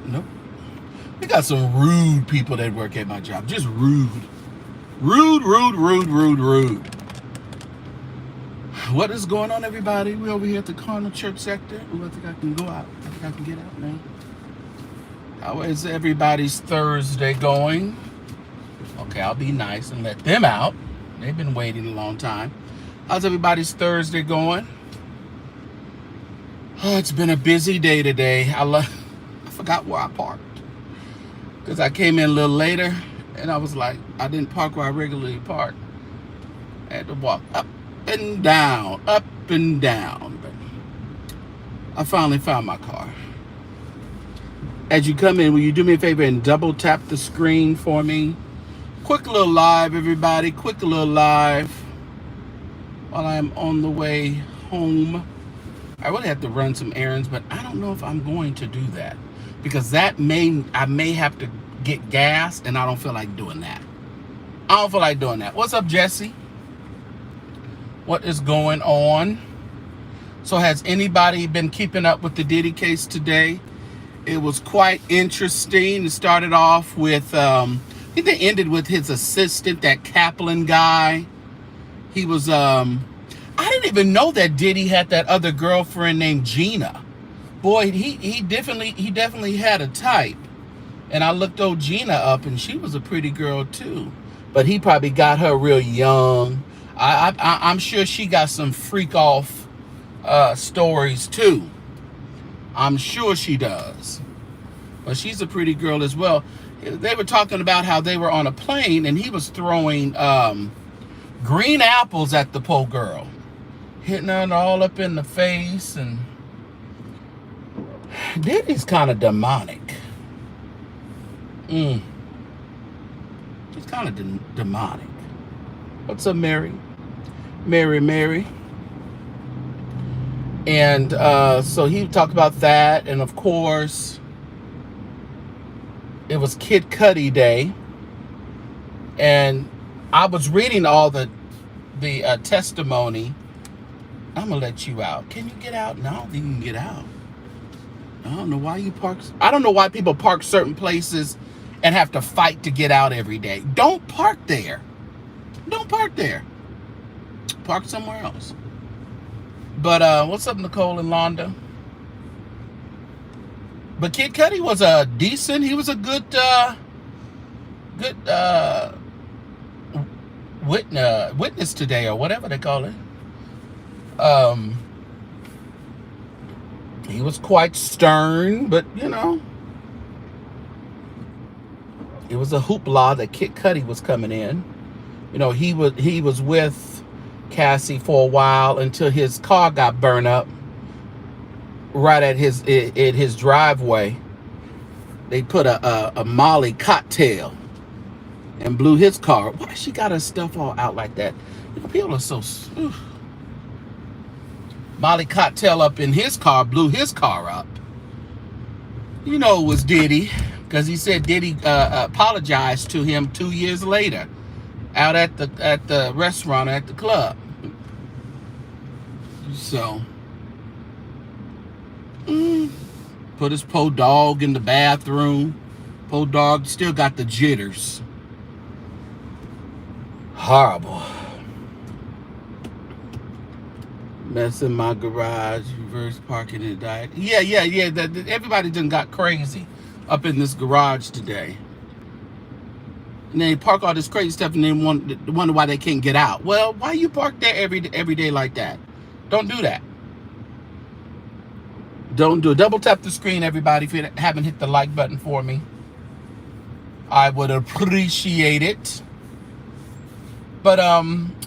Nope. We got some rude people that work at my job. Just rude. Rude, rude, rude, rude, rude. What is going on, everybody? We over here at the Carnal Church Sector. Ooh, I think I can go out. I think I can get out now. How is everybody's Thursday going? Okay, I'll be nice and let them out. They've been waiting a long time. How's everybody's Thursday going? Oh, it's been a busy day today. I forgot where I parked because I came in a little later, and I was like, I didn't park where I regularly park. I had to walk up and down, up and down. But I finally found my car. As you come in, will you do me a favor and double tap the screen for me? Quick little live, everybody. Quick little live while I'm on the way home. I really have to run some errands, but I don't know if I'm going to do that because I may have to get gas, and I don't feel like doing that. I don't feel like doing that. What's up, Jesse? What is going on? So has anybody been keeping up with the Diddy case today? It was quite interesting. It started off with, I think they ended with his assistant, that Kaplan guy. He was, I didn't even know that Diddy had that other girlfriend named Gina. Boy, he definitely had a type. And I looked old Gina up, and she was a pretty girl too. But he probably got her real young. I'm sure she got some freak off stories too. I'm sure she does. But she's a pretty girl as well. They were talking about how they were on a plane, and he was throwing green apples at the poor girl, hitting her all up in the face. And Diddy's kind of demonic. He's kind of demonic. What's up, Mary? Mary. And so he talked about that, and of course, it was Kid Cudi Day, and I was reading all the testimony. I'm gonna let you out. Can you get out? No, I don't think you can get out. I don't know why you park. I don't know why people park certain places and have to fight to get out every day. Don't park there. Don't park there. Park somewhere else. But what's up, Nicole and Londa? But Kid Cudi was a decent. He was a good witness today, or whatever they call it. He was quite stern, but you know, it was a hoopla that Kid Cudi was coming in. You know, he was with Cassie for a while until his car got burned up right at his driveway. They put a Molly cocktail and blew his car. Why she got her stuff all out like that? You know, people are so. Molly cocktail up in his car, blew his car up. You know it was Diddy, because he said Diddy apologized to him 2 years later, out at the restaurant, at the club. So, put his po dog in the bathroom. Po dog still got the jitters. Horrible. Mess in my garage, reverse parking and diet. Yeah. Everybody done got crazy up in this garage today. And they park all this crazy stuff, and then wonder why they can't get out. Well, why you park there every day like that? Don't do that. Don't do it. Double tap the screen, everybody, if you haven't hit the like button for me. I would appreciate it. But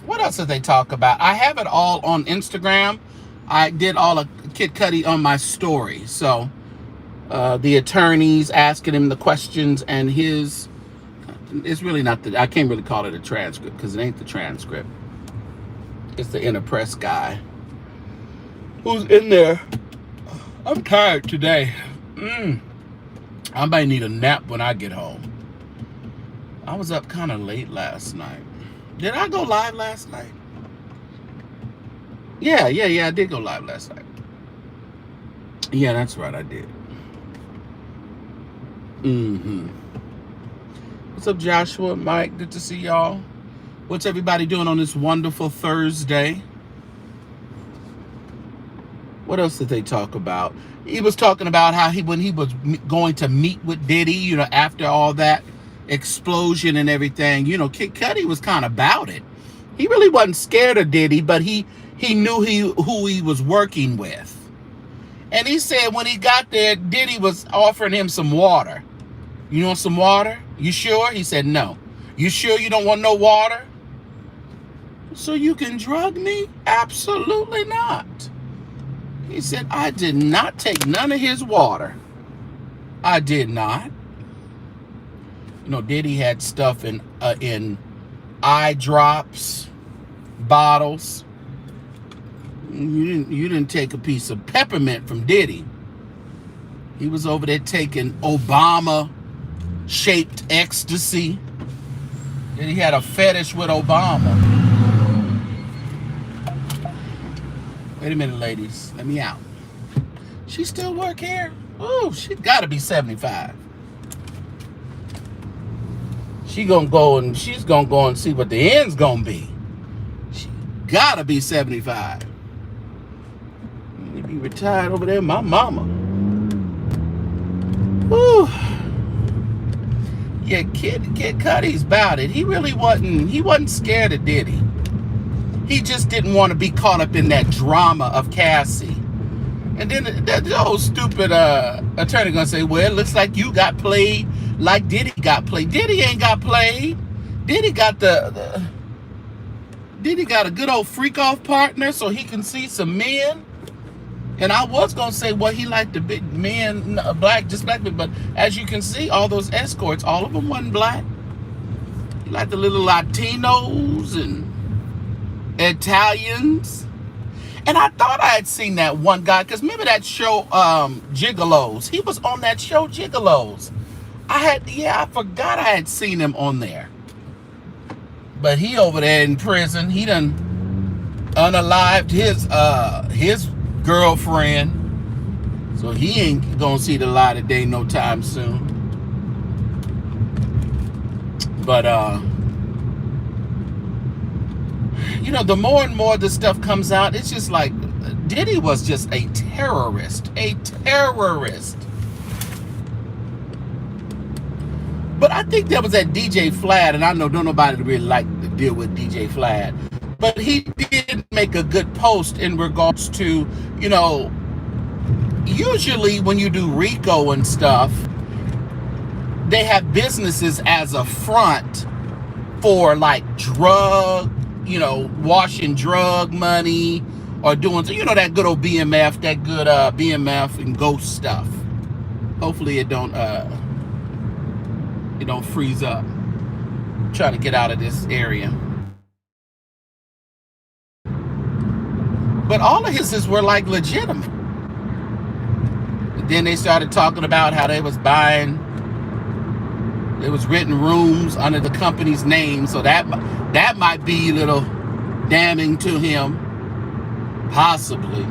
what else did they talk about? I have it all on Instagram. I did all of Kid Cudi on my story. So the attorneys asking him the questions, and it's really not I can't really call it a transcript because it ain't the transcript. It's the inner press guy who's in there. I'm tired today. I might need a nap when I get home. I was up kind of late last night. Did I go live last night? Yeah, I did go live last night. Yeah, that's right, I did. Mm-hmm. What's up, Joshua, Mike? Good to see y'all. What's everybody doing on this wonderful Thursday? What else did they talk about? He was talking about how when he was going to meet with Diddy, after all that explosion and everything, Kid Cudi was kind of about it. He really wasn't scared of Diddy, but he knew who he was working with. And he said when he got there, Diddy was offering him some water. You want some water? You sure? He said, no. You sure you don't want no water? So you can drug me? Absolutely not. He said, I did not take none of his water. I did not. Diddy had stuff in eye drops, bottles. You didn't take a piece of peppermint from Diddy. He was over there taking Obama-shaped ecstasy. And he had a fetish with Obama. Wait a minute, ladies. Let me out. She still work here? Ooh, she got to be 75. She's going to go and see what the end's going to be. She got to be 75. You be retired over there, my mama. Ooh. Yeah, Kid Cudi's about it. He wasn't scared of Diddy. He just didn't want to be caught up in that drama of Cassie. And then the old stupid attorney gonna say, well, it looks like you got played like Diddy got played. Diddy ain't got played. Diddy got Diddy got a good old freak-off partner so he can see some men. And I was gonna say, well, he liked the big men, just black men, but as you can see, all those escorts, all of them wasn't black. He liked the little Latinos and Italians. And I thought I had seen that one guy, because remember that show, Gigolos? He was on that show, Gigolos. I forgot I had seen him on there. But he over there in prison, he done unalived his girlfriend. So he ain't gonna see the light of day no time soon. But the more and more this stuff comes out, it's just like Diddy was just a terrorist. But I think there was that DJ Flad, and I know don't nobody really like to deal with DJ Flad, but he did make a good post in regards to, usually when you do RICO and stuff, they have businesses as a front for like washing drug money or doing, that good old BMF, that good BMF and ghost stuff. Hopefully it don't freeze up. I'm trying to get out of this area. But all of his were like legitimate. And then they started talking about how they was renting rooms under the company's name, so that might be a little damning to him, possibly.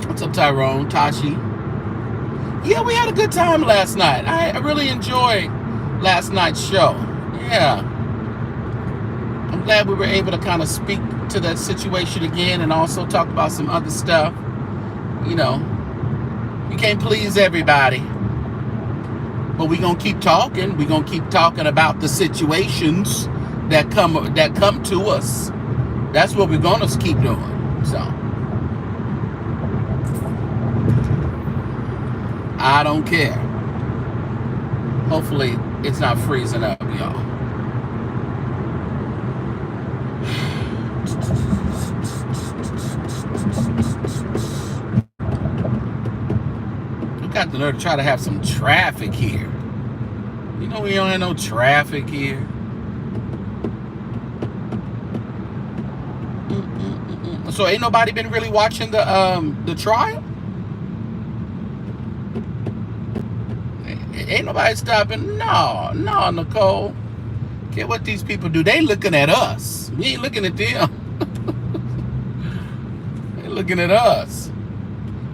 What's up, Tyrone, Tashi? Yeah, we had a good time last night. I really enjoyed last night's show. Yeah, I'm glad we were able to kind of speak to that situation again and also talk about some other stuff. You can't please everybody. But we're going to keep talking. We're going to keep talking about the situations that come to us. That's what we're going to keep doing. So I don't care. Hopefully it's not freezing up, y'all. We got the nerve to try to have some traffic here. We don't have no traffic here. So ain't nobody been really watching the trial? Ain't nobody stopping. No, Nicole. Get what these people do. They looking at us. We ain't looking at them. They looking at us.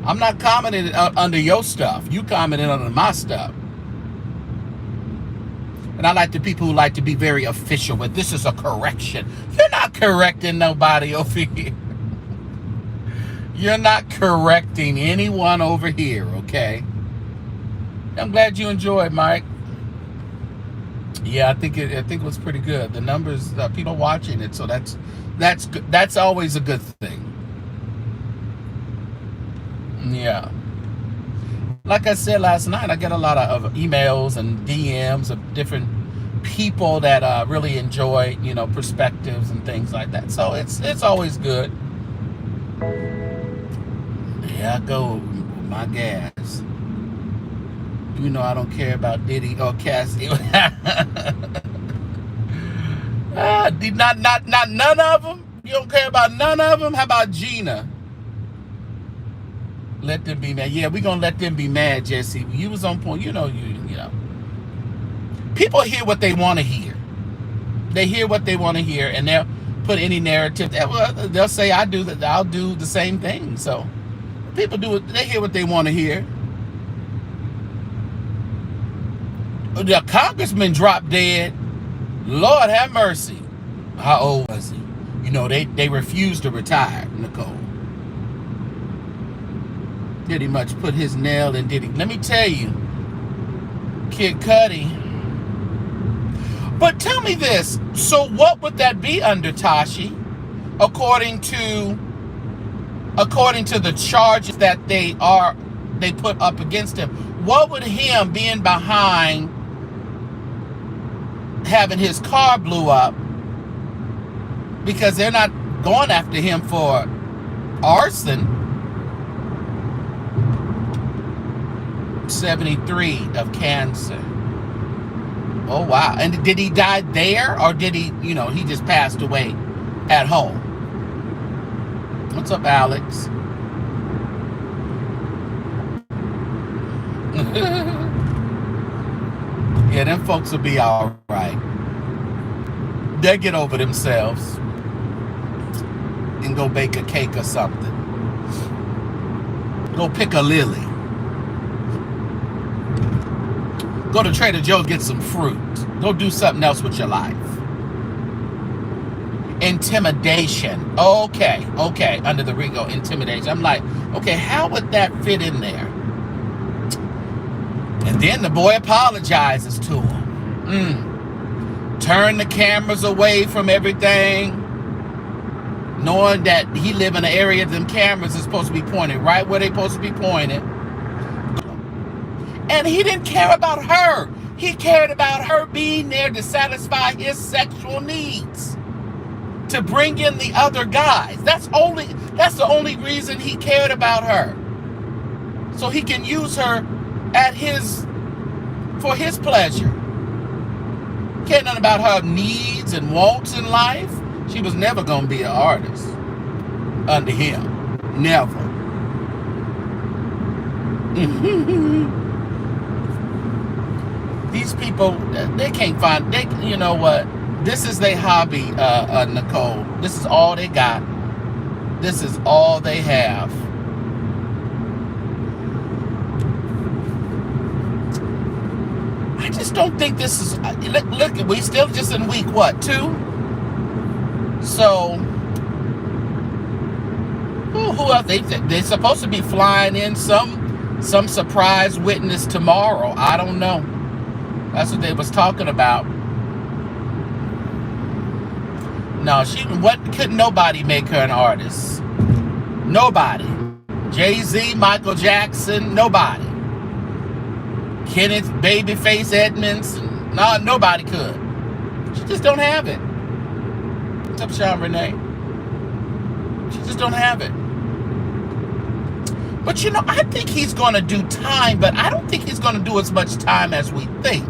I'm not commenting under your stuff. You commenting under my stuff. And I like the people who like to be very official with this is a correction. You're not correcting nobody over here. You're not correcting anyone over here, okay? I'm glad you enjoyed, Mike. Yeah, I think it was pretty good. The numbers, people watching it, so that's good. That's always a good thing. Yeah. Like I said last night, I get a lot of emails and DMs of different people that really enjoy, perspectives and things like that. So it's always good. Here I go with my gas. I don't care about Diddy or Cassie. Not none of them. You don't care about none of them. How about Gina? Let them be mad. Yeah, we're gonna let them be mad, Jesse. You was on point. You know. People hear what they want to hear. They hear what they want to hear, and they'll put any narrative. They'll say, I'll do the same thing. So people do it. They hear what they want to hear. The congressman dropped dead. Lord have mercy. How old was he? They refused to retire, Nicole. Did he much put his nail in Diddy? Let me tell you, Kid Cudi. But tell me this. So what would that be under Tashi? According to the charges that they put up against him, what would him being behind having his car blew up, because they're not going after him for arson. 73 of cancer. Oh wow. And did he die there, or did he he just passed away at home? What's up, Alex? Yeah, them folks will be all right. They'll get over themselves and go bake a cake or something. Go pick a lily. Go to Trader Joe's, get some fruit. Go do something else with your life. Intimidation. Okay. Under the Rico, intimidation. I'm like, okay, how would that fit in there? And then the boy apologizes to him. Turn the cameras away from everything, knowing that he live in an area them cameras are supposed to be pointed right where they're supposed to be pointed. And he didn't care about her. He cared about her being there to satisfy his sexual needs, to bring in the other guys. That's the only reason he cared about her. So he can use her for his pleasure. Cared nothing about her needs and wants in life. She was never gonna be an artist under him. Never. These people, they can't find, you know what? This is their hobby, Nicole. This is all they got. This is all they have. I just don't think this is, look, we still just in week, what, 2? So, who else? They're supposed to be flying in some surprise witness tomorrow. I don't know. That's what they was talking about. No, could nobody make her an artist? Nobody. Jay-Z, Michael Jackson, nobody. Kenneth Babyface Edmonds, no, nobody could. She just don't have it. What's up, Sean Renee? She just don't have it. But I think he's going to do time, but I don't think he's going to do as much time as we think.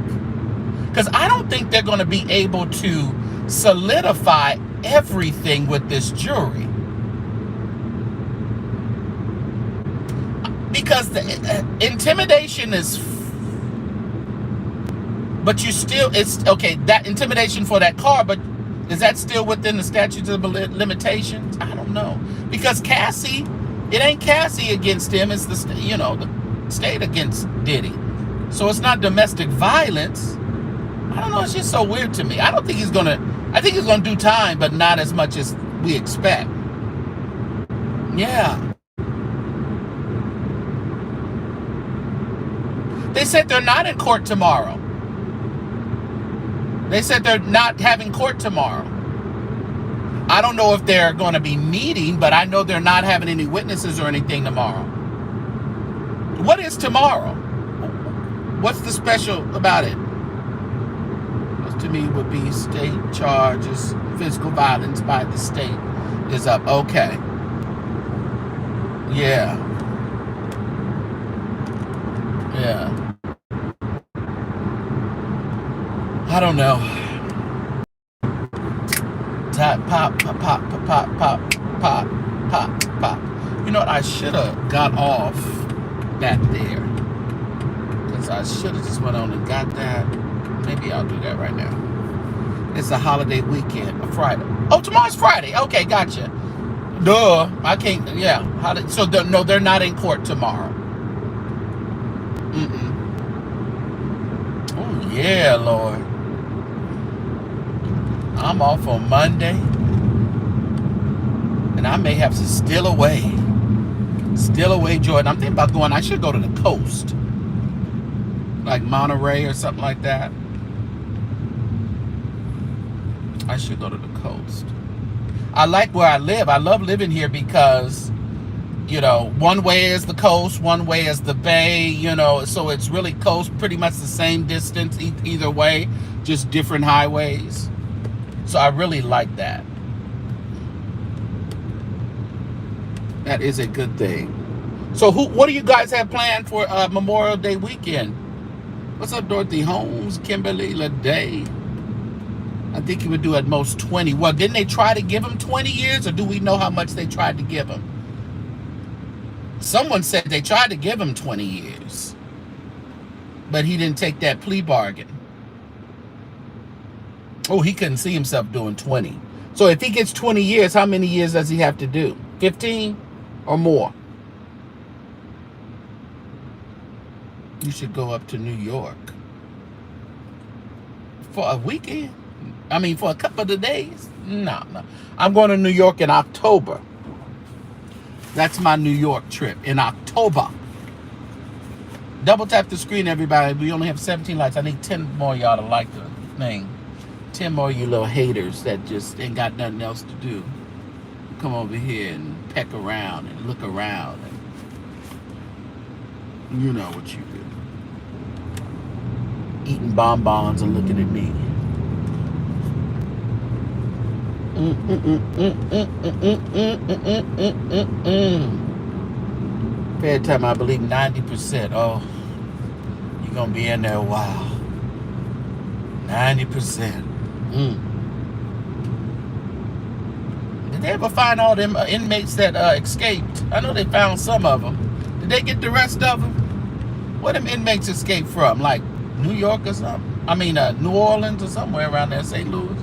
Because I don't think they're going to be able to solidify everything with this jury. Because the intimidation is, but it's okay, that intimidation for that car, but is that still within the statute of limitations? I don't know. Because Cassie It ain't Cassie against him. It's the state against Diddy. So it's not domestic violence. I don't know. It's just so weird to me. I don't think he's gonna. I think he's gonna do time, but not as much as we expect. Yeah. They said they're not in court tomorrow. They said they're not having court tomorrow. I don't know if they're going to be meeting, but I know they're not having any witnesses or anything tomorrow. What is tomorrow? What's the special about it? To me would be state charges, physical violence by the state is up. Okay. Yeah. Yeah. I don't know. Pop, pop, pop, pop, pop, pop, pop, pop, pop. You know what? I should have got off back there. Because I should have just went on and got that. Maybe I'll do that right now. It's a holiday weekend, a Friday. Oh, tomorrow's Friday. Okay, gotcha. Duh. I can't, yeah. So, no, they're not in court tomorrow. Oh, yeah, Lord. I'm off on Monday. And I may have to steal away, Jordan. I'm thinking about going, I should go to the coast. Like Monterey or something like that. I should go to the coast. I like where I live. I love living here because, one way is the coast, one way is the bay, so it's really coast, pretty much the same distance either way, just different highways. So I really like that. That is a good thing. So what do you guys have planned for Memorial Day weekend? What's up, Dorothy Holmes, Kimberly Leday? I think he would do at most 20. Well, didn't they try to give him 20 years, or do we know how much they tried to give him? Someone said they tried to give him 20 years, but he didn't take that plea bargain. Oh, he couldn't see himself doing 20. So if he gets 20 years, how many years does he have to do? 15 or more? You should go up to New York for a weekend. I mean, for a couple of days. No. I'm going to New York in October. That's my New York trip in October. Double tap the screen, everybody. We only have 17 likes. I need 10 more of y'all to like the thing. 10 more of you little haters that just ain't got nothing else to do. Come over here and peck around and look around. And you know what you do. Eating bonbons and looking at me. Fair time, I believe 90%. Oh, you're going to be in there a while. 90%. Did they ever find all them inmates that escaped? I know they found some of them. Did they get the rest of them? Where them inmates escaped from? Like New York or something? I mean, New Orleans or somewhere around there, St. Louis?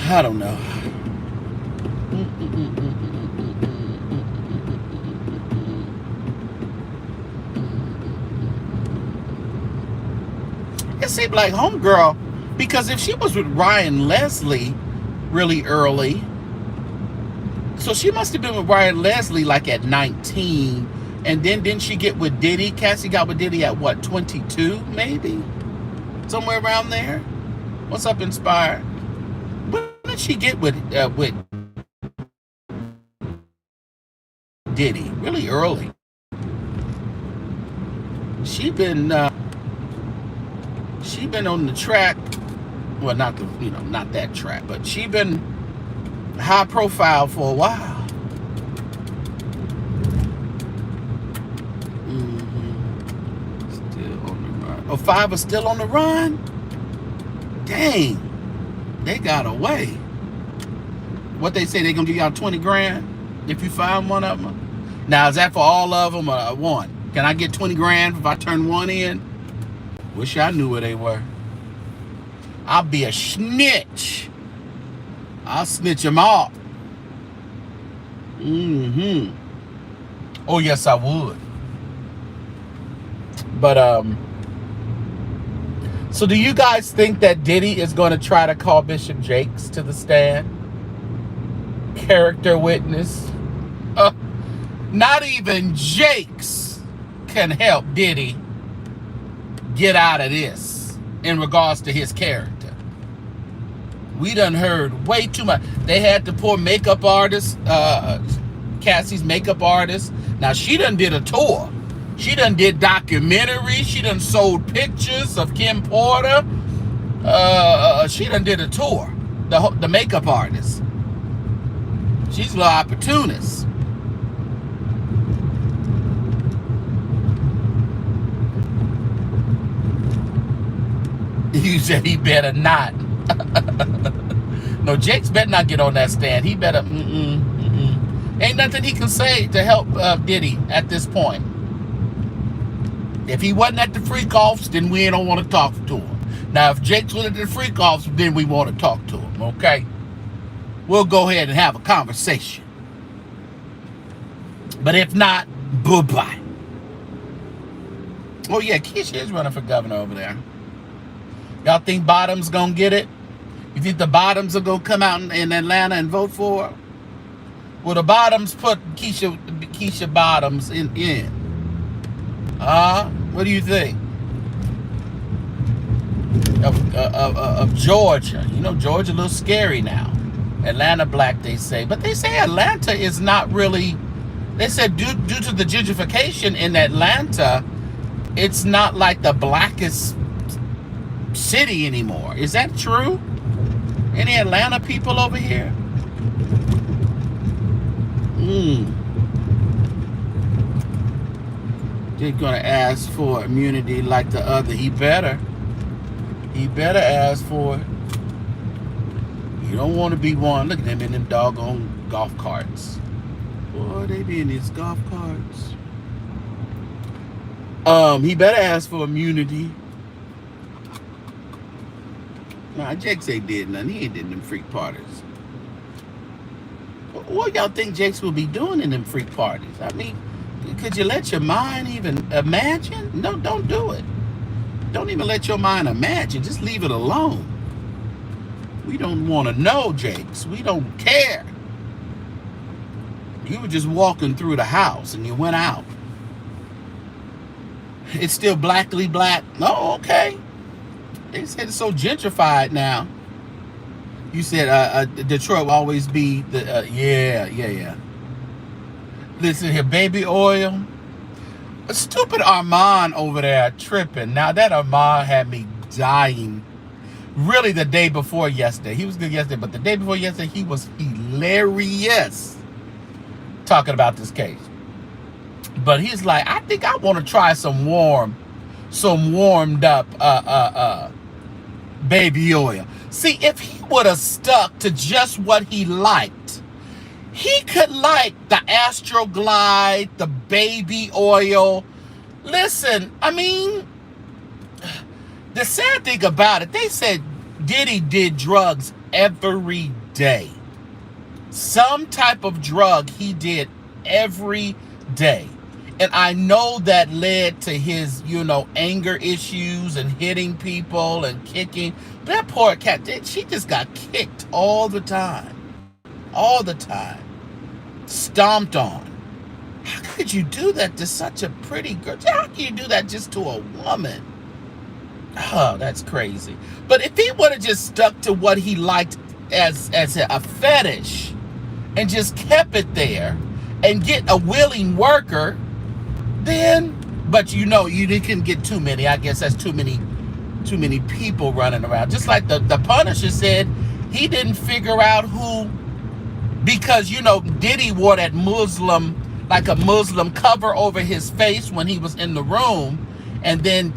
I don't know. It seemed like homegirl, because if she was with Ryan Leslie really early, so she must have been with Ryan Leslie like at 19, and then didn't she get with Diddy? Cassie got with Diddy at what, 22 maybe? Somewhere around there? What's up, Inspired? When did she get with Diddy? Really early. She been on the track. Well, not that track, but she been high profile for a while. Still on the run. Oh, 5 are still on the run? Dang. They got away. What they say, they gonna give y'all 20 grand if you find one of them? Now, is that for all of them or one? Can I get 20 grand if I turn one in? Wish I knew where they were. I'll be a snitch. I'll snitch them off. Mm-hmm. Oh, yes, I would. But, so do you guys think that Diddy is going to try to call Bishop Jakes to the stand? Character witness? Not even Jakes can help Diddy get out of this in regards to his character. We done heard way too much. They had the poor makeup artist, Cassie's makeup artist. Now she done did a tour. She done did documentaries. She done sold pictures of Kim Porter. She done did a tour. The makeup artist. She's a little opportunist. You said he better not. No, Jakes better not get on that stand. He better. Ain't nothing he can say to help Diddy at this point. If he wasn't at the freak-offs, then we don't want to talk to him. Now, if Jakes was at the freak-offs, then we want to talk to him, okay? We'll go ahead and have a conversation. But if not, bye-bye. Oh, yeah, Keisha is running for governor over there. Y'all think Bottoms gonna get it? You think the Bottoms are gonna come out in Atlanta and vote for her? Will the Bottoms put Keisha Bottoms in? What do you think? Of Georgia. You know, Georgia a little scary now. Atlanta black, they say. But they say Atlanta is not really... They said due to the gentrification in Atlanta, it's not like the blackest city anymore. Is that true? Any Atlanta people over here? They're gonna ask for immunity like the other. He better ask for it. You don't want to be one. Look at them in them doggone golf carts. Boy, they be in these golf carts. He better ask for immunity. Nah, Jakes ain't did nothing. He ain't did them freak parties. What y'all think Jakes will be doing in them freak parties? I mean, could you let your mind even imagine? No, don't do it. Don't even let your mind imagine. Just leave it alone. We don't want to know, Jakes. We don't care. You were just walking through the house and you went out. It's still blackly black. Oh, okay. They said it's so gentrified now. You said Detroit will always be the yeah. Listen here, baby oil. A stupid Armand over there tripping. Now that Armand had me dying. Really, the day before yesterday. He was good yesterday, but the day before yesterday, he was hilarious talking about this case. But he's like, I think I want to try some warmed up baby oil. See, if he would have stuck to just what he liked, he could like the Astroglide, the baby oil. Listen, I mean, the sad thing about it, they said Diddy did drugs every day. Some type of drug he did every day. And I know that led to his, anger issues and hitting people and kicking. That poor cat, she just got kicked all the time. All the time. Stomped on. How could you do that to such a pretty girl? How can you do that just to a woman? Oh, that's crazy. But if he would have just stuck to what he liked as a fetish and just kept it there and get a willing worker, then, but you can get too many. I guess that's too many people running around. Just like the Punisher said, he didn't figure out who, because Diddy wore that Muslim cover over his face when he was in the room, and then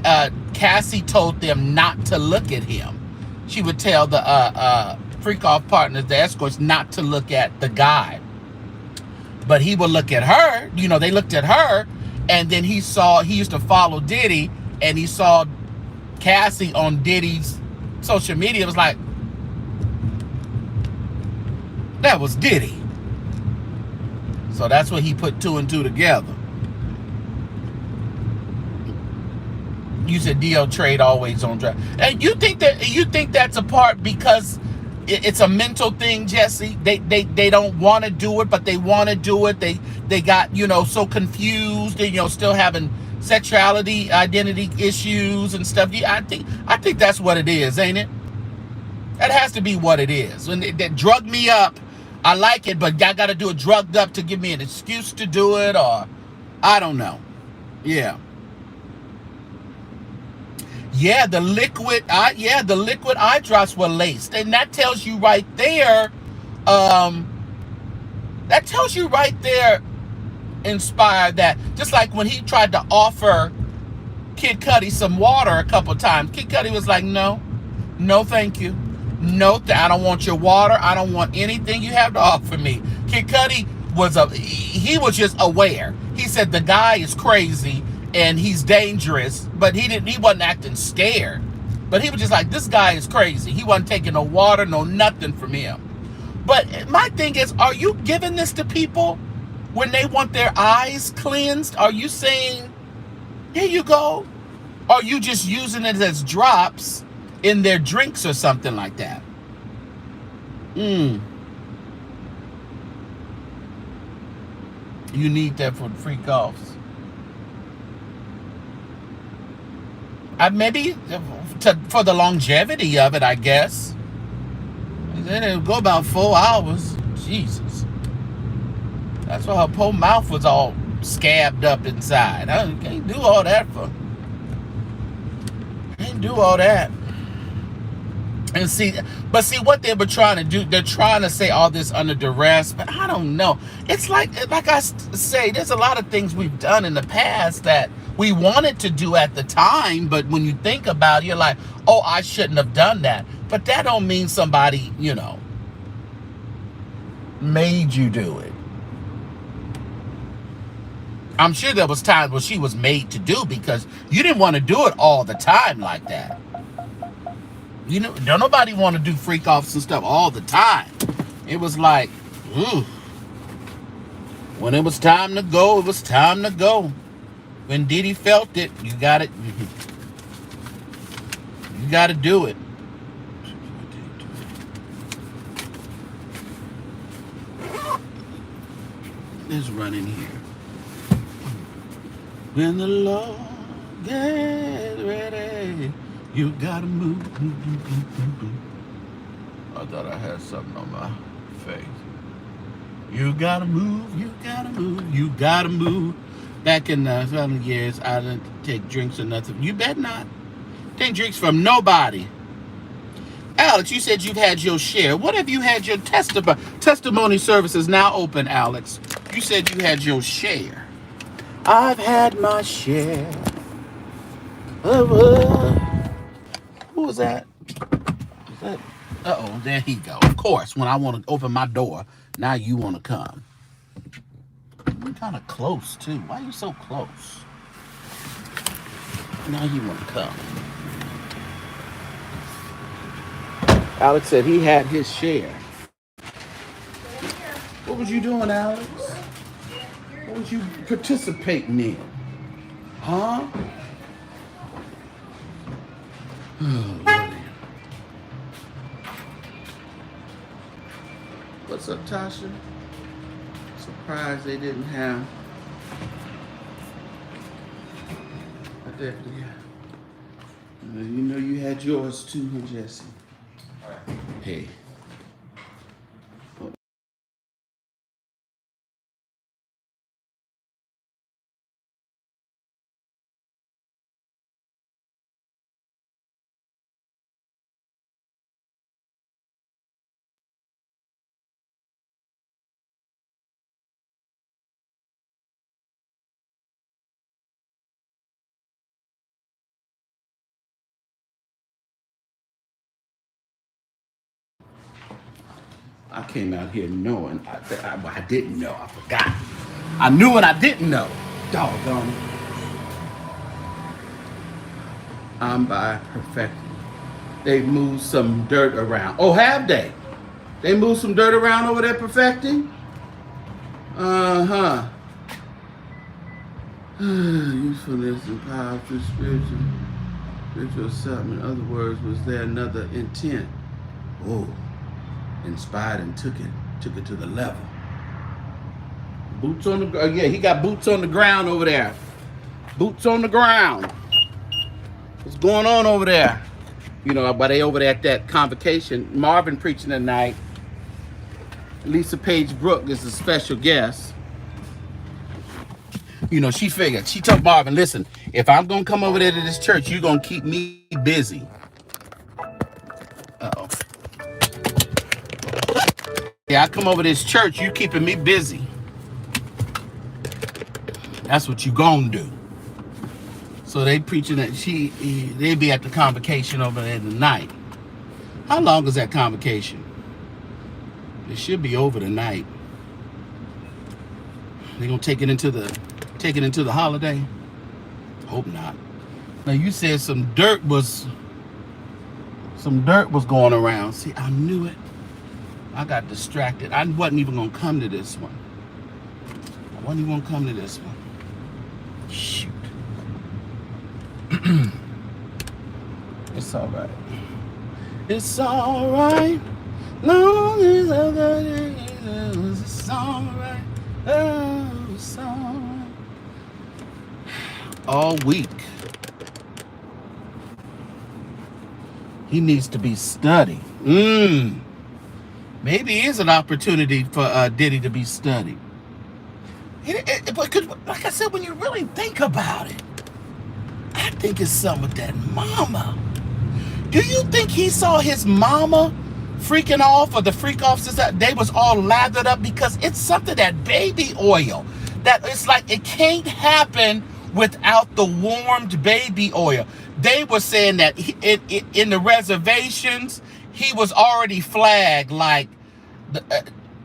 Cassie told them not to look at him. She would tell the freak off partners, the escorts, not to look at the guy, but he would look at her. They looked at her. And then he used to follow Diddy, and he saw Cassie on Diddy's social media. It was like, that was Diddy. So that's what he put 2 and 2 together. You said DL trade always on draft. And you think that's a part because it's a mental thing, Jesse? They don't want to do it, but they want to do it. They got, so confused and, still having sexuality identity issues and stuff. I think that's what it is, ain't it? That has to be what it is. When they drug me up, I like it, but I got to do it drugged up to give me an excuse to do it, or I don't know. Yeah. Yeah, the liquid eye drops were laced, and that tells you right there. That tells you right there, Inspired, that just like when he tried to offer Kid Cudi some water a couple times, Kid Cudi was like, no, thank you. No, I don't want your water. I don't want anything you have to offer me. Kid Cudi he was just aware. He said the guy is crazy and he's dangerous, but he wasn't acting scared. But he was just like, this guy is crazy. He wasn't taking no water, no nothing from him. But my thing is, are you giving this to people when they want their eyes cleansed? Are you saying, here you go? Or are you just using it as drops in their drinks or something like that? You need that for freak offs. Maybe for the longevity of it, I guess. Then it'll go about 4 hours. Jesus. That's why her poor mouth was all scabbed up inside. I can't do all that Can't do all that. And see what they were trying to do. They're trying to say all this under duress, but I don't know. It's like I say, there's a lot of things we've done in the past that we wanted to do at the time, but when you think about it, you're like, oh, I shouldn't have done that. But that don't mean somebody, made you do it. I'm sure there was times where she was made to do, because you didn't want to do it all the time like that. Don't nobody want to do freak offs and stuff all the time. It was like, when it was time to go, it was time to go. When Diddy felt it, you got it. You got to do it. Let's run in here. When the Lord gets ready, you gotta move. I thought I had something on my face. You gotta move, you gotta move, you gotta move. Back in the 7 years, I didn't take drinks or nothing. You bet not. Take drinks from nobody. Alex, you said you've had your share. What have you had your testimony service is now open, Alex. You said you had your share. I've had my share. Who was that? Uh-oh, there he go. Of course, when I want to open my door, now you want to come. You're kind of close, too. Why are you so close? Now you want to come. Alex said he had his share. What was you doing, Alex? What was you participating in? Huh? Oh, Lord. What's up, Tasha? Surprised they didn't have. I definitely have. You had yours too, huh, Jesse? Hey. I came out here knowing I didn't know. I forgot. I knew what I didn't know. Doggone it. I'm by perfecting. They moved some dirt around. Oh, have they? They moved some dirt around over there perfecting? Uh-huh. Usefulness and power to spiritual something. In other words, was there another intent? Oh, inspired and took it to the level. Boots on the ground. Yeah, he got boots on the ground over there. Boots on the ground. What's going on over there? You know, while they over there at that convocation, Marvin preaching tonight. Lisa Page Brooke is a special guest. You know, she figured. She told Marvin, listen, if I'm going to come over there to this church, you're going to keep me busy. Uh-oh. Yeah, I come over to this church, you keeping me busy. That's what you going to do. So they preaching that they be at the convocation over there tonight. How long is that convocation? It should be over tonight. They gonna take it into the holiday? Hope not. Now you said some dirt was going around. See, I knew it. I got distracted. I wasn't even gonna come to this one. Shoot. It's all right. It's all right. Long as I got it, it's all right. Oh, it's all right. All week. He needs to be studied. Maybe it is an opportunity for Diddy to be studied. Because, like I said, when you really think about it, I think it's something with that mama. Do you think he saw his mama freaking off, or the freak offs that they was all lathered up? Because it's something, that baby oil, that it's like it can't happen without the warmed baby oil. They were saying that in the reservations, he was already flagged, like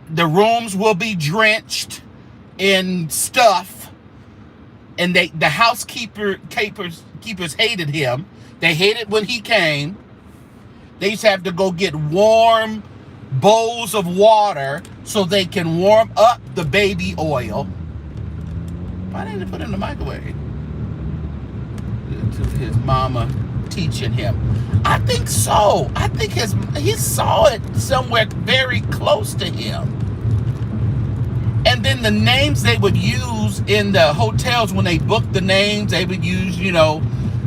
the rooms will be drenched in stuff, and the housekeepers hated him. They hated when he came. They used to have to go get warm bowls of water so they can warm up the baby oil. Why didn't they put it in the microwave? To his mama teaching him. I think so. I think he saw it somewhere very close to him. And then the names they would use in the hotels, when they booked the names, they would use,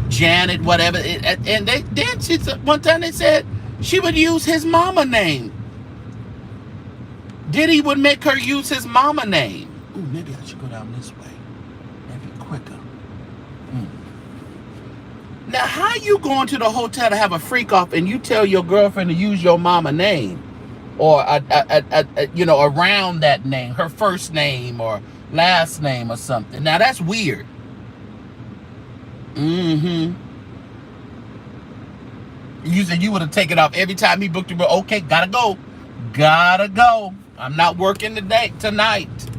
Janet, whatever. And one time they said she would use his mama name. Diddy would make her use his mama name. Ooh, maybe I should go down this way. Maybe quicker. Now, how you going to the hotel to have a freak off and you tell your girlfriend to use your mama name, or around that name, her first name or last name or something? Now that's weird. You said you would have taken off every time he booked you. Okay, gotta go. I'm not working tonight.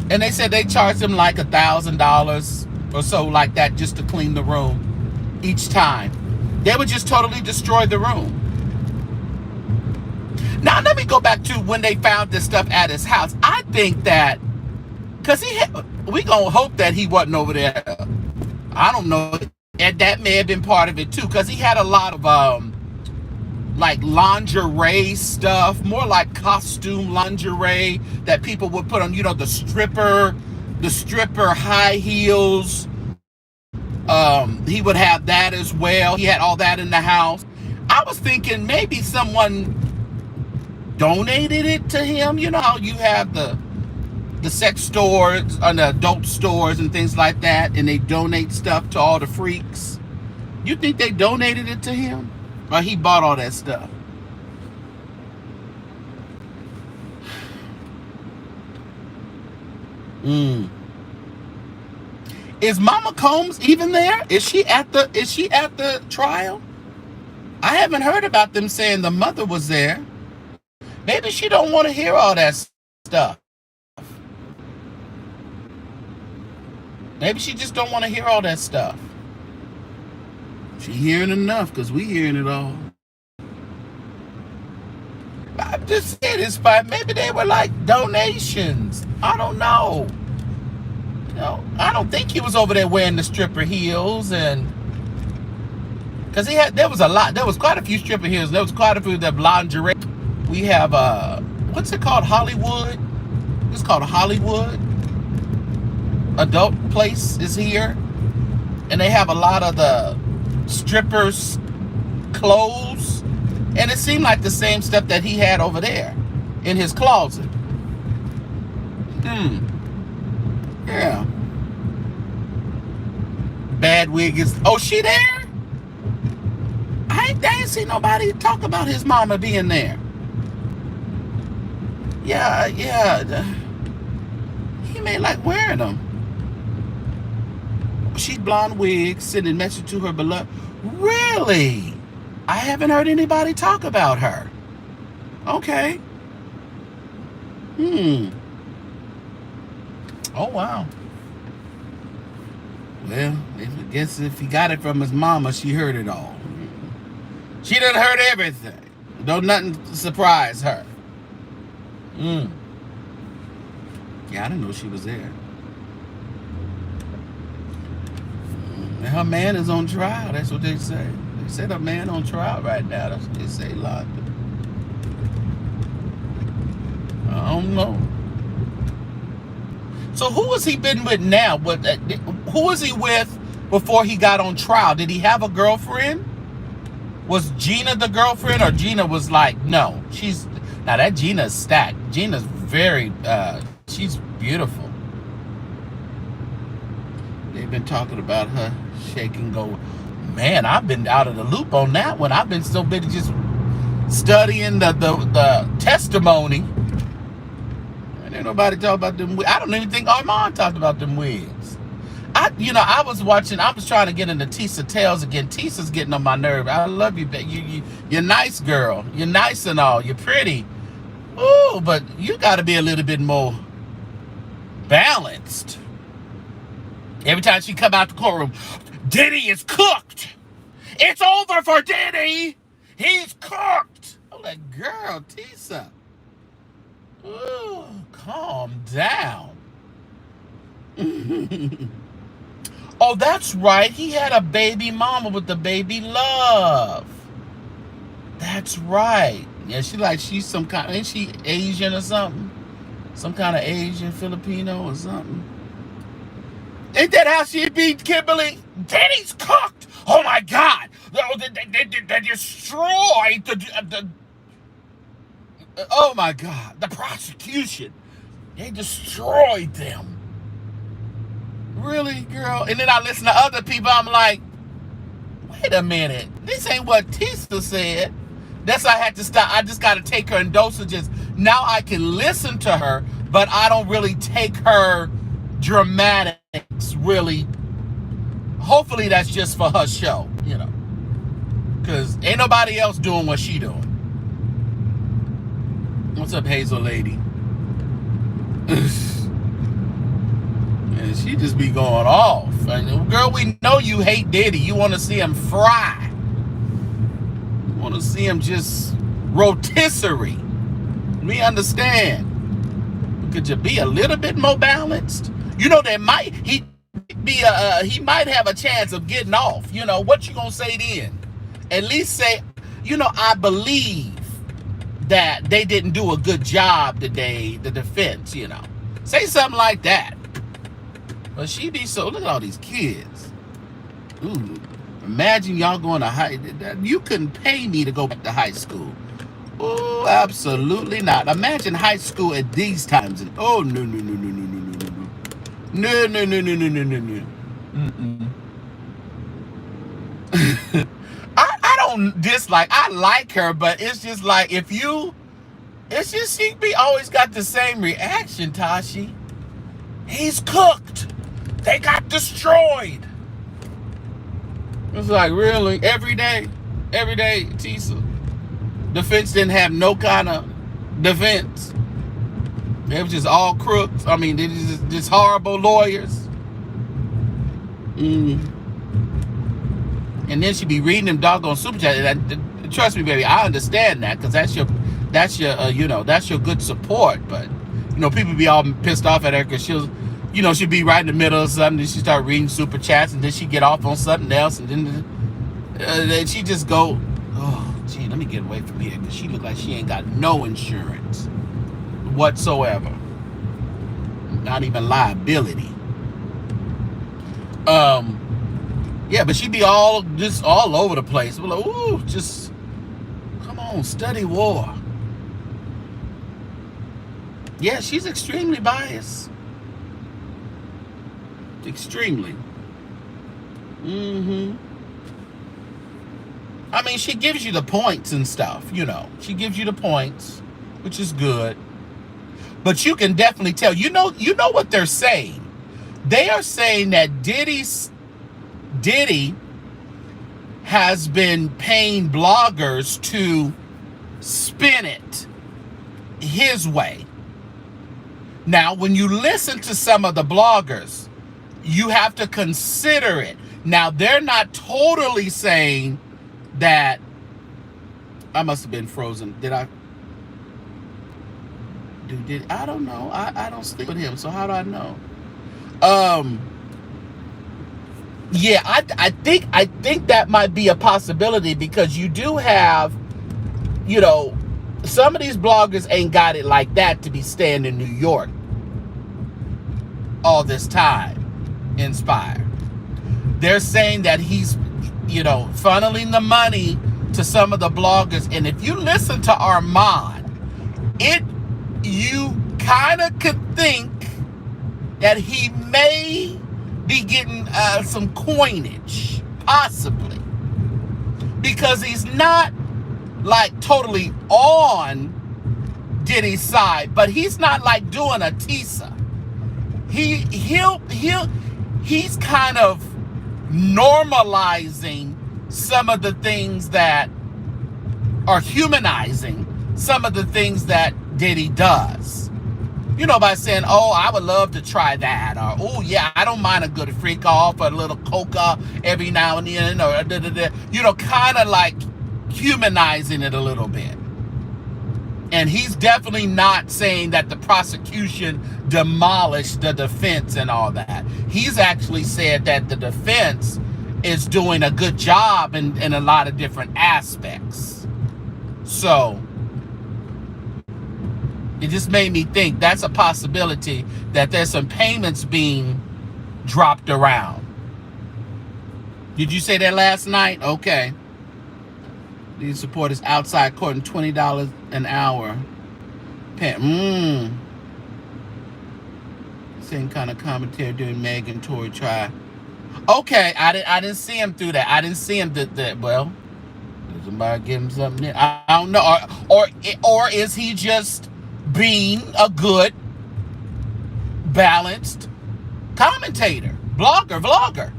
And they said they charged him like $1,000 or so, like that, just to clean the room each time. They would just totally destroy the room. Now let me go back to when they found this stuff at his house. I think that because we gonna hope that he wasn't over there. I don't know, and that may have been part of it too, because he had a lot of like lingerie stuff, more like costume lingerie that people would put on, the stripper high heels. He would have that as well. He had all that in the house. I was thinking maybe someone donated it to him. You know how you have the sex stores and the adult stores and things like that, and they donate stuff to all the freaks. You think they donated it to him, or he bought all that stuff? Is Mama Combs even there? Is she at the trial? I haven't heard about them saying the mother was there. Maybe she don't want to hear all that stuff. Maybe she just don't want to hear all that stuff. She hearing enough, because we hearing it all. I'm just saying, it's fine. Maybe they were like donations. I don't know. You know, I don't think he was over there wearing the stripper heels, and because there was quite a few stripper heels. There was quite a few that lingerie. We have what's it called? Hollywood. It's called Hollywood. Adult place is here, and they have a lot of the strippers' clothes, and it seemed like the same stuff that he had over there in his closet. Yeah. Bad wig is. Oh, she there? I ain't seen nobody talk about his mama being there. Yeah. He may like wearing them. She's blonde wig, sending message to her beloved. Really? I haven't heard anybody talk about her. Okay. Oh, wow. Well, I guess if he got it from his mama, she heard it all. She done heard everything. Don't nothing surprise her. Yeah, I didn't know she was there. And her man is on trial. That's what they say. They said her man on trial right now. That's what they say, London. I don't know. So who has he been with now? Who was he with before he got on trial? Did he have a girlfriend? Was Gina the girlfriend, or Gina was like, no, now that Gina's stacked. Gina's very, she's beautiful. They've been talking about her shake and go. Man, I've been out of the loop on that one. I've been so busy just studying the testimony. And ain't nobody talk about them. I don't even think Armand talked about them wigs. I was trying to get into Tisa Tales again. Tisa's getting on my nerve. I love you, but you're nice, girl. You're nice and all. You're pretty. Ooh, but you got to be a little bit more balanced. Every time she come out the courtroom, Diddy is cooked. It's over for Diddy. He's cooked. I'm like, girl, Tisa. Ooh, calm down. Oh, that's right. He had a baby mama with the baby love. That's right. Yeah, she's some kind. Ain't she Asian or something? Some kind of Asian, Filipino or something. Ain't that how she beat Kimberly? Diddy's cooked. Oh my God! They destroyed the. Oh my God! The prosecution. They destroyed them. Really, girl? And then I listen to other people. I'm like, wait a minute. This ain't what Tisa said. That's why I had to stop. I just got to take her in dosages. Now I can listen to her, but I don't really take her dramatics, really. Hopefully that's just for her show, because ain't nobody else doing what she doing. What's up, Hazel lady? And she just be going off. Girl, we know you hate Diddy. You want to see him fry. You want to see him just rotisserie. We understand. Could you be a little bit more balanced? He might have a chance of getting off. What you gonna say then? At least say, I believe that they didn't do a good job today, the defense, Say something like that. But she be so, look at all these kids. Ooh, imagine y'all going to high, you couldn't pay me to go back to high school. Oh, absolutely not. Imagine high school at these times. Oh, no. No. Mm-mm. I don't dislike, I like her, but it's just like, she always got the same reaction, Tashi. He's cooked. They got destroyed. It's like, really? Every day, Tisa. Defense didn't have no kind of defense. They was just all crooks. I mean, they just horrible lawyers. And then she be reading them doggone super chat. Trust me, baby, I understand that, because that's your that's your good support. But people be all pissed off at her because she'll be right in the middle of something, and she start reading super chats, and then she get off on something else, and then she just go, oh gee, let me get away from here, because she look like she ain't got no insurance whatsoever, not even liability. Yeah, but she be all over the place. We're like, ooh, just come on, study war. Yeah, she's extremely biased. Extremely. I mean, she gives you the points and stuff, She gives you the points, which is good. But you can definitely tell. You know what they're saying. They are saying that Diddy has been paying bloggers to spin it his way. Now, when you listen to some of the bloggers, you have to consider it. Now, they're not totally saying that. I must have been frozen. Did I? I don't know. I don't sleep with him, so how do I know? Yeah, I think that might be a possibility, because you do have, some of these bloggers ain't got it like that to be staying in New York all this time. Inspired. They're saying that he's, funneling the money to some of the bloggers, and if you listen to Armand, you kind of could think that he may be getting some coinage, possibly, because he's not like totally on Diddy's side, but he's not like doing a Tisa. He's kind of normalizing some of the things that are humanizing some of the things that Diddy does. By saying, oh, I would love to try that, or oh yeah, I don't mind a good freak off, or a little coca every now and then, or kind of like humanizing it a little bit. And he's definitely not saying that the prosecution demolished the defense and all that. He's actually said that the defense is doing a good job in a lot of different aspects. So it just made me think that's a possibility, that there's some payments being dropped around. Did you say that last night? Okay. These supporters outside court and $20 an hour. Same kind of commentary during Meg and Tory trial. Okay, I didn't see him through that. I didn't see him that. Well, did somebody give him something? I don't know. Or is he just being a good, balanced commentator, vlogger?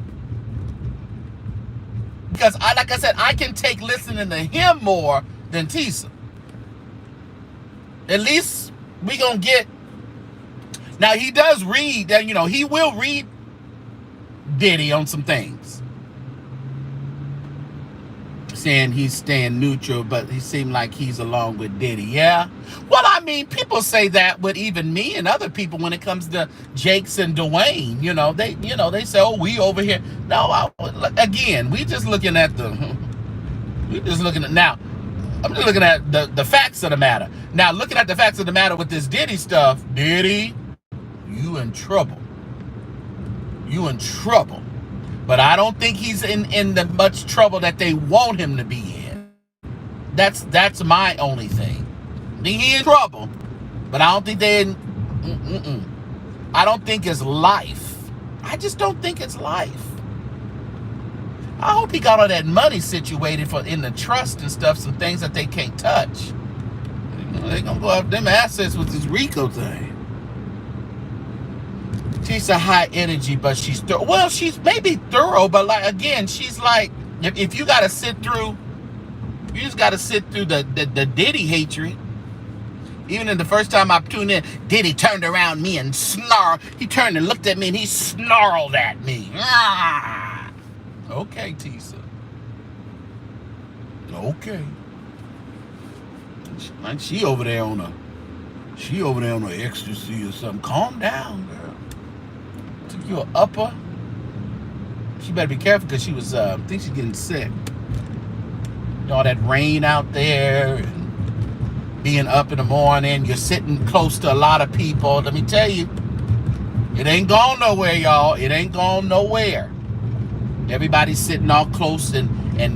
Because like I said, I can take listening to him more than Tisa. At least we gonna get. Now he does read, he will read Diddy on some things, saying he's staying neutral, but he seemed like he's along with Diddy. Yeah. Well, I mean, people say that with even me and other people when it comes to Jakes and Dwayne. They say, oh, we over here. No, again, we just looking at now. I'm just looking at the facts of the matter. Now, looking at the facts of the matter with this Diddy stuff, Diddy, you in trouble. You in trouble. But I don't think he's in the much trouble that they want him to be in. That's my only thing. I think he in trouble, but I don't think I don't think it's life. I just don't think it's life. I hope he got all that money situated in the trust and stuff, some things that they can't touch. They gonna go after them assets with this RICO thing. She's a high energy, but she's thorough. Well, she's maybe thorough, but like again, she's like, if you gotta sit through, you just gotta sit through the Diddy hatred. Even in the first time I tuned in, Diddy turned around me and snarled. He turned and looked at me and he snarled at me. Ah! Okay, Tisa. Okay. Like she over there on a ecstasy or something. Calm down, girl. Took you an upper. She better be careful because she was, I think she's getting sick. All that rain out there and being up in the morning. You're sitting close to a lot of people. Let me tell you, it ain't gone nowhere, y'all. It ain't gone nowhere. Everybody's sitting all close and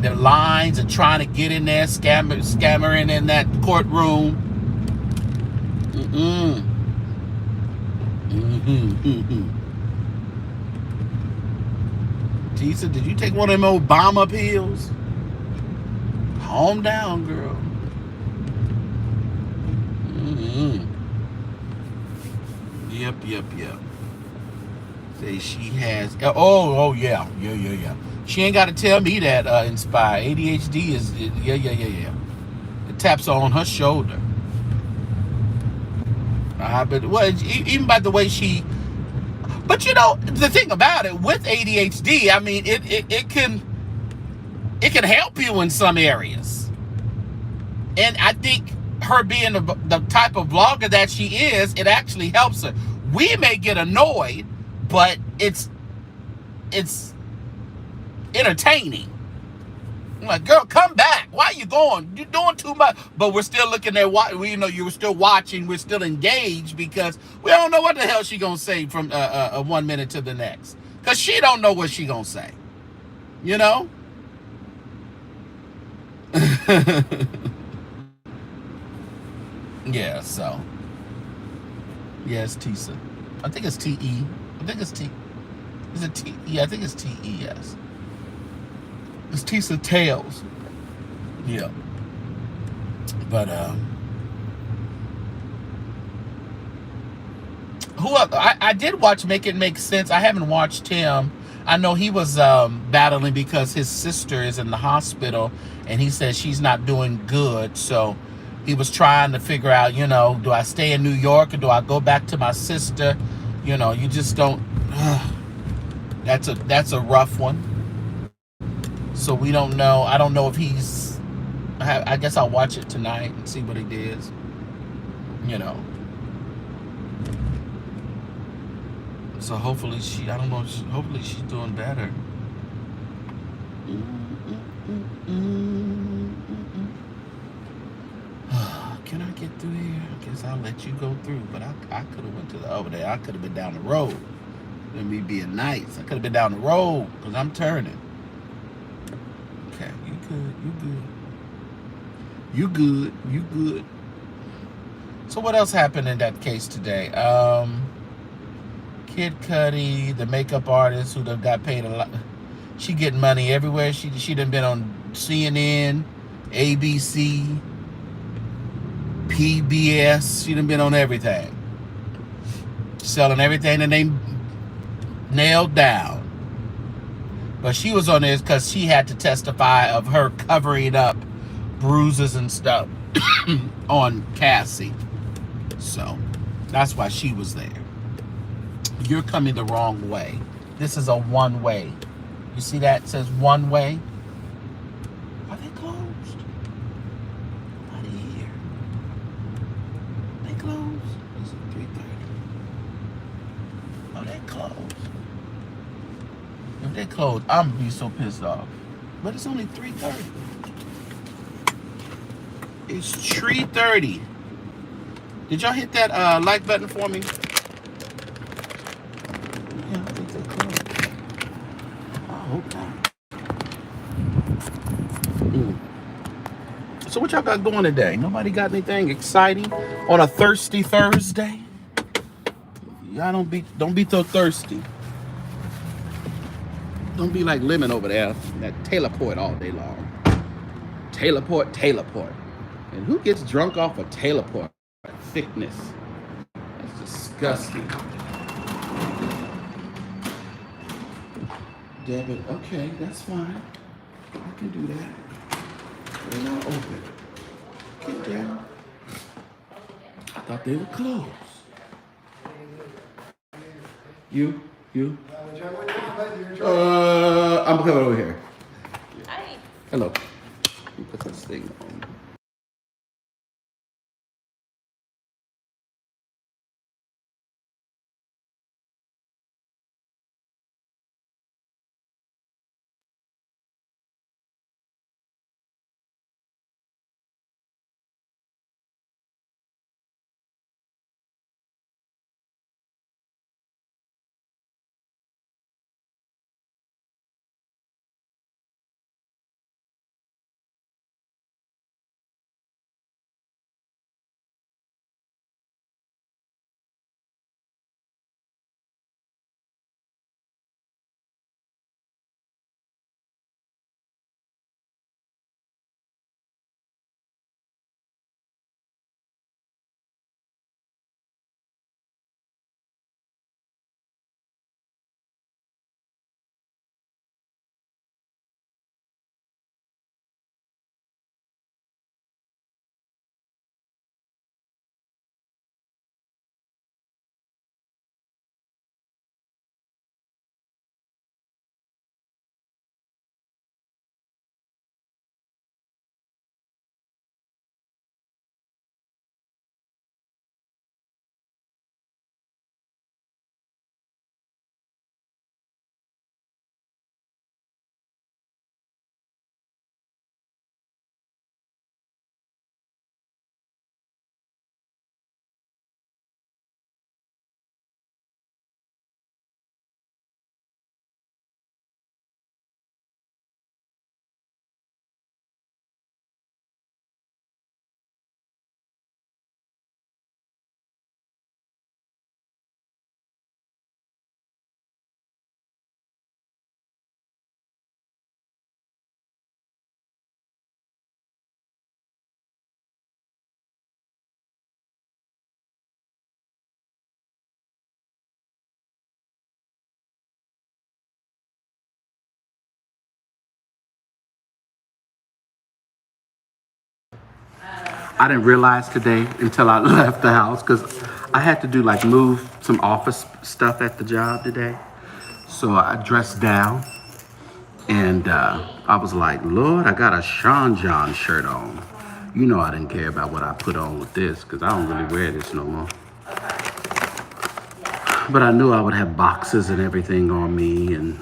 the lines and trying to get in there, scammering in that courtroom. Tisa, did you take one of them Obama pills? Calm down, girl. Yep. Say she has. Oh yeah. She ain't got to tell me that. Inspire ADHD is yeah. It taps on her shoulder. But well, even by the way she. But you know the thing about it with ADHD, I mean it can help you in some areas, and I think her being the type of vlogger that she is, it actually helps her. We may get annoyed, but it's entertaining. I'm like, girl, come back. Why are you going? You're doing too much. But we're still looking at what you know. You're still watching. We're still engaged because we don't know what the hell she gonna say from 1 minute to the next. Cause she don't know what she gonna say. You know. Yeah. So. Yeah, it's Tisa. I think it's T-E. I think it's T. Is it T? Yeah, I think it's T-E, yes. It's Tisa Tails. Yeah. But, who else? I did watch Make It Make Sense. I haven't watched him. I know he was battling because his sister is in the hospital and he says she's not doing good. So he was trying to figure out, you know, do I stay in New York or do I go back to my sister? You know, you just don't. That's a rough one. So we don't know. I don't know if he's. I guess I'll watch it tonight and see what he does. You know. So hopefully she. I don't know. Hopefully she's doing better. Can I get through here? I guess I'll let you go through. But I could have went to the over there. I could have been down the road. Let me being nice. I could have been down the road because I'm turning. Okay, you good. So what else happened in that case today? Kid Cudi, the makeup artist who done got paid a lot. She getting money everywhere. She done been on CNN, ABC, PBS. She done been on everything. Selling everything that they nailed down. But she was on this because she had to testify of her covering up bruises and stuff on Cassie. So that's why she was there. You're coming the wrong way. This is a one way. You see that? It says one way. Are they closed? Nobody here. They closed? It's 3:30. Oh, they closed. If they closed, I'm gonna be so pissed off. But it's only 3:30. It's 3:30. Did y'all hit that like button for me? Yeah, I think they closed. Oh, okay. So what y'all got going today? Nobody got anything exciting on a thirsty Thursday? Y'all don't be so thirsty. Don't be like Lemon over there, that Taylor-port all day long. Taylor-port. And who gets drunk off of Taylor-port? Thickness. That's disgusting. Debit, okay, that's fine. I can do that. They're not open. Get down. I thought they were closed. You? I'm coming over here. Hi. Hello. Let me put this thing on. I didn't realize today until I left the house because I had to do like move some office stuff at the job today. So I dressed down and I was like, Lord, I got a Sean John shirt on. You know I didn't care about what I put on with this because I don't really wear this no more. But I knew I would have boxes and everything on me, and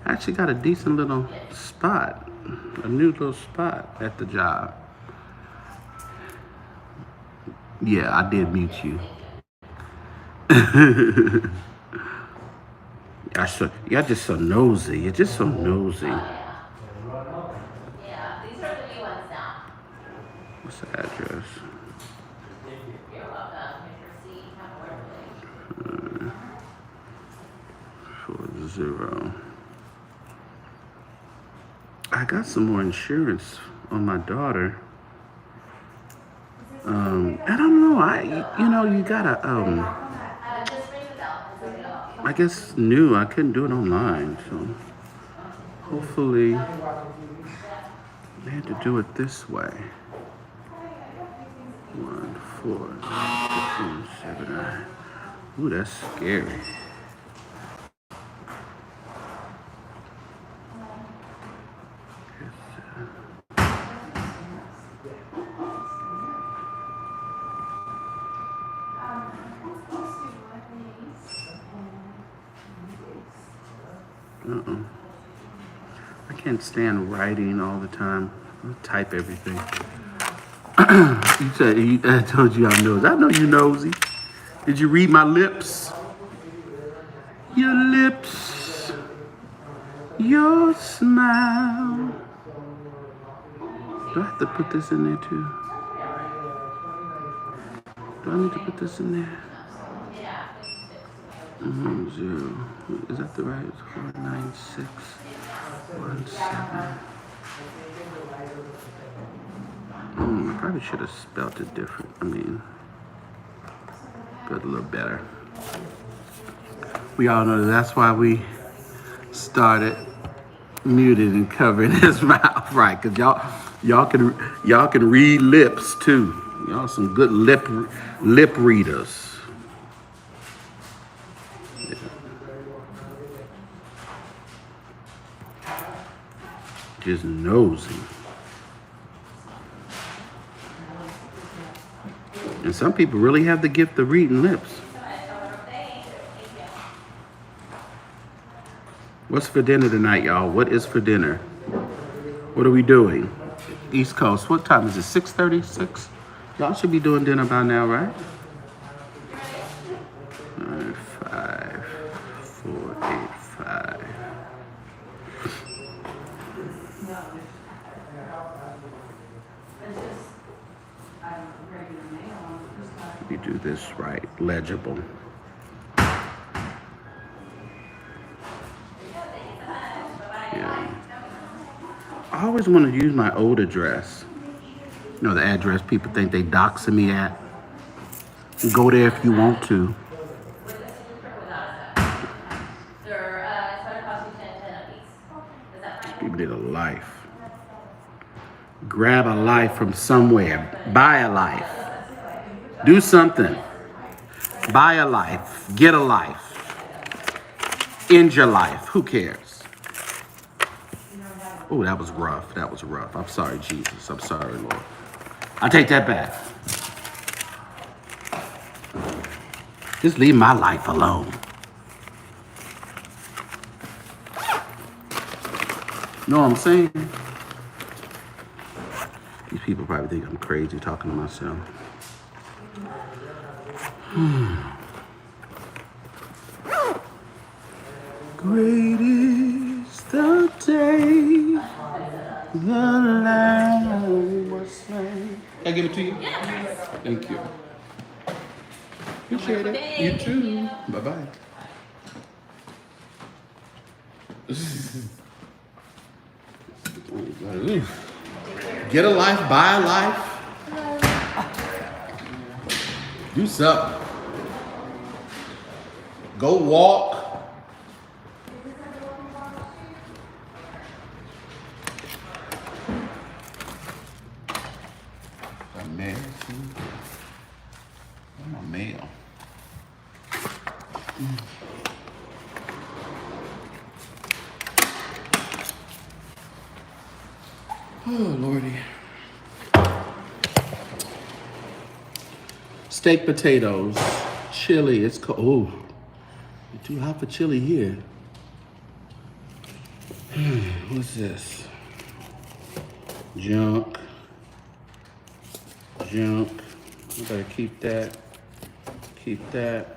I actually got a decent little spot, a new little spot at the job. Yeah, I did mute you. Y'all just so nosy. You're just so nosy. Yeah, these are the new ones now. What's the address? You're welcome. Here's your receipt. Have a word, please. 40. I got some more insurance on my daughter. I don't know. You gotta, Just ring the bell. I guess new. I couldn't do it online, so hopefully they had to do it this way. 1, 4, 15, 7, 9. Ooh, that's scary. I can't stand writing all the time. I type everything. I told you I'm nosy. I know you nosy. Did you read my lips? Your lips, your smile. Do I have to put this in there too? Do I need to put this in there? 0. Is that the right? 49617. I probably should have spelled it different. But a little better. We all know that's why we started muted and covering his mouth, right? Cause y'all can read lips too. Y'all some good lip readers. Just nosy. And some people really have the gift of reading lips. What's for dinner tonight, y'all? What is for dinner? What are we doing? East Coast. What time is it? 6:36? Y'all should be doing dinner by now, right? 9, 5, 4, 8, 5. You do this right, legible. Yeah. I always want to use my old address. You know, the address people think they doxing me at. Go there if you want to. People need a life. Grab a life from somewhere. Buy a life. Do something. Buy a life. Get a life. End your life. Who cares? Oh, that was rough. That was rough. I'm sorry, Jesus. I'm sorry, Lord. I take that back. Just leave my life alone. You know what I'm saying? These people probably think I'm crazy talking to myself. Great is the day the Lamb was slain. Can I give it to you? Yes. Thank you. Appreciate it. You too. Bye-bye. Get a life, buy a life. Do something. Go walk. Oh, Lordy. Steak potatoes, chili. It's cold. Oh, it's too hot for chili here. What's this? Junk. I better keep that. Keep that.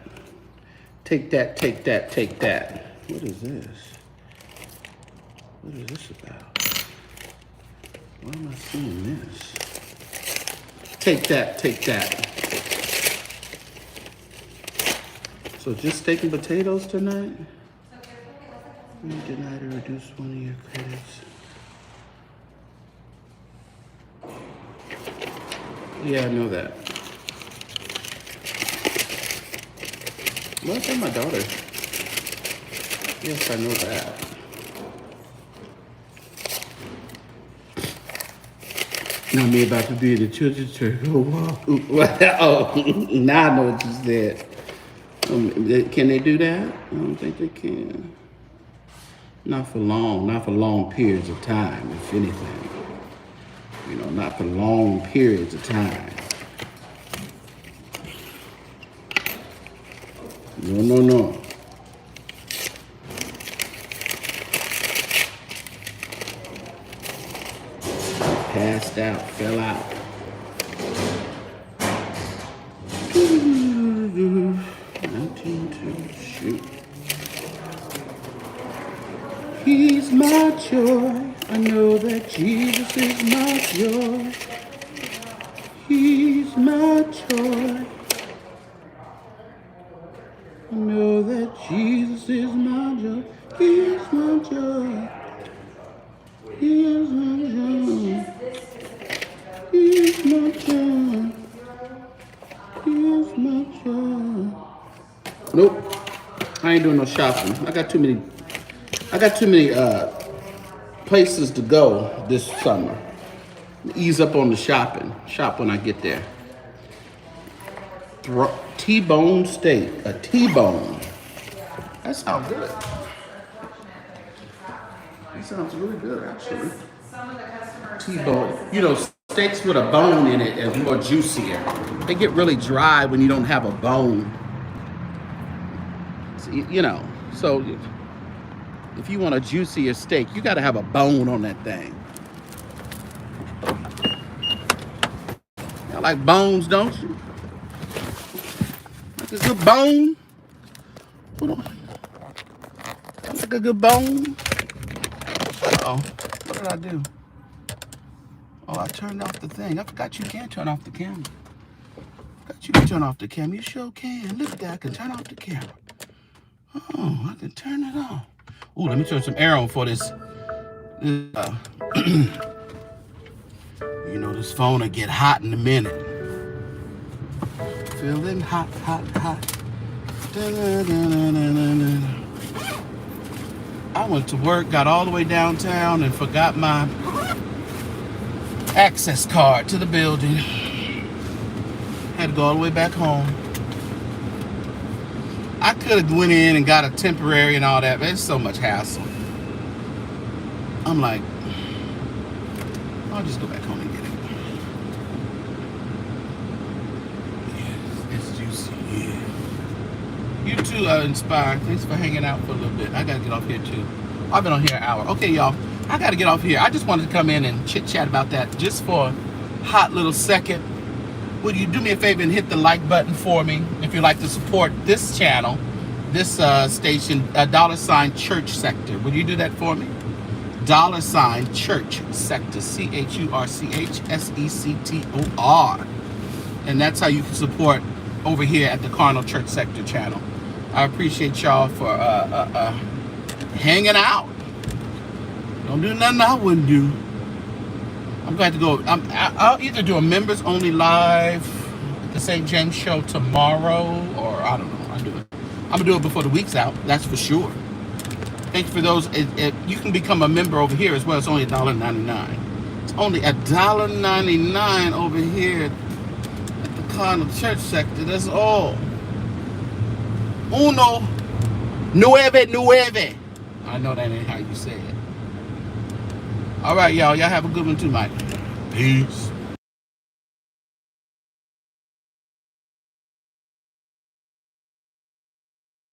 Take that, take that, take that. What is this? What is this about? Why am I seeing this? Take that, take that. So just steak and potatoes tonight? You denied to reduce one of your credits. Yeah, I know that. Well, that's my daughter. Yes, I know that. Now me about to be in the children's church. Oh, wow. Oh, now I know what you said. Can they do that? I don't think they can. Not for long periods of time, if anything. You know, not for long periods of time. No. Passed out, fell out. 19 shoot. He's my joy. I know that Jesus is my joy. He's my joy. I know that Jesus is my joy. He is my joy. He is my joy. He is my joy. He is my joy. Nope. I ain't doing no shopping. I got too many places to go this summer. Ease up on the shopping. Shop when I get there. T-bone steak. A T-bone. That sounds good. That sounds really good, actually. T-bone. You know, steaks with a bone in it is more juicier. They get really dry when you don't have a bone. You know, so if you want a juicier steak, you got to have a bone on that thing. You like bones, don't you? Like a good bone? Like a good bone? Uh-oh. What did I do? Oh, I turned off the thing. I forgot you can't turn off the camera. You can turn off the camera. You sure can. Look at that. I can turn off the camera. Oh, I can turn it off. Ooh, let me turn some air on for this. You know, this phone will get hot in a minute. Feeling hot. I went to work, got all the way downtown, and forgot my access card to the building. Had to go all the way back home. I could have went in and got a temporary and all that, but it's so much hassle. I'm like, I'll just go back home and get it. Yeah, it's juicy, yeah. You too, Inspired. Thanks for hanging out for a little bit. I gotta get off here too. I've been on here an hour. Okay, y'all, I gotta get off here. I just wanted to come in and chit chat about that just for a hot little second. Would you do me a favor and hit the like button for me if you'd like to support this channel, this station, $ Church Sector. Would you do that for me? $ Church Sector, CHURCHSECTOR. And that's how you can support over here at the Carnal Church Sector channel. I appreciate y'all for hanging out. Don't do nothing I wouldn't do. I'm glad to go. I'll either do a members only live at the St. James show tomorrow, or I don't know. I'm gonna do it before the week's out. That's for sure. Thanks for those. You can become a member over here as well. It's only $1.99. It's only $1.99 over here at the Carnal Church Sector. That's all. Uno, nueve. I know that ain't how you say it. All right, y'all. Y'all have a good one too, Mike. Peace.